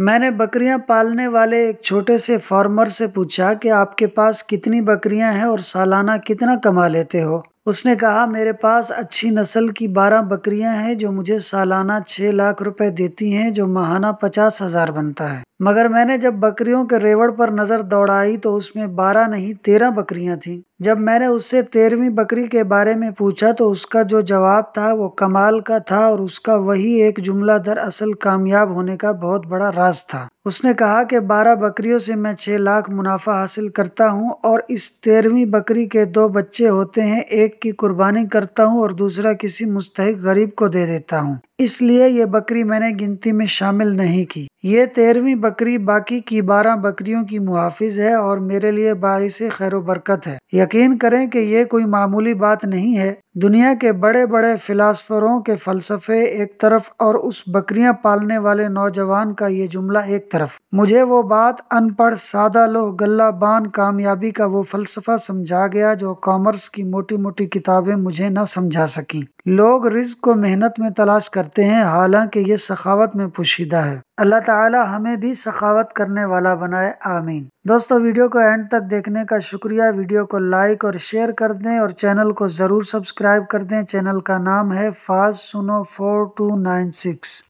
میں نے بکریاں پالنے والے ایک چھوٹے سے فارمر سے پوچھا کہ آپ کے پاس کتنی بکریاں ہیں اور سالانہ کتنا کما لیتے ہو؟ اس نے کہا میرے پاس اچھی نسل کی 12 بکریاں ہیں جو مجھے سالانہ 6 لاکھ روپے دیتی ہیں، جو ماہانہ 50,000 بنتا ہے۔ مگر میں نے جب بکریوں کے ریوڑ پر نظر دوڑائی تو اس میں 12 نہیں 13 بکریاں تھیں۔ جب میں نے اس سے 13ویں بکری کے بارے میں پوچھا تو اس کا جو جواب تھا وہ کمال کا تھا، اور اس کا وہی ایک جملہ دراصل کامیاب ہونے کا بہت بڑا راز تھا۔ اس نے کہا کہ 12 بکریوں سے میں 6 لاکھ منافع حاصل کرتا ہوں، اور اس 13ویں بکری کے 2 بچے ہوتے ہیں، ایک کی قربانی کرتا ہوں اور دوسرا کسی مستحق غریب کو دے دیتا ہوں، اس لیے یہ بکری میں نے گنتی میں شامل نہیں کی۔ یہ 13ویں بکری باقی کی 12 بکریوں کی محافظ ہے اور میرے لیے باعث خیر و برکت ہے۔ یقین کریں کہ یہ کوئی معمولی بات نہیں ہے۔ دنیا کے بڑے بڑے فلاسفروں کے فلسفے ایک طرف اور اس بکریاں پالنے والے نوجوان کا یہ جملہ ایک طرف، مجھے وہ بات ان پڑھ سادہ لوہ گلہ بان کامیابی کا وہ فلسفہ سمجھا گیا جو کامرس کی موٹی موٹی کتابیں مجھے نہ سمجھا سکیں۔ لوگ رزق کو محنت میں تلاش کرتے ہیں، حالانکہ یہ سخاوت میں پوشیدہ ہے۔ اللہ تعالی ہمیں بھی سخاوت کرنے والا بنائے، آمین۔ دوستو، ویڈیو کو اینڈ تک دیکھنے کا شکریہ۔ ویڈیو کو لائک اور شیئر کر دیں اور چینل کو ضرور سبسکرائب کر دیں۔ چینل کا نام ہے فاز سنو 4296۔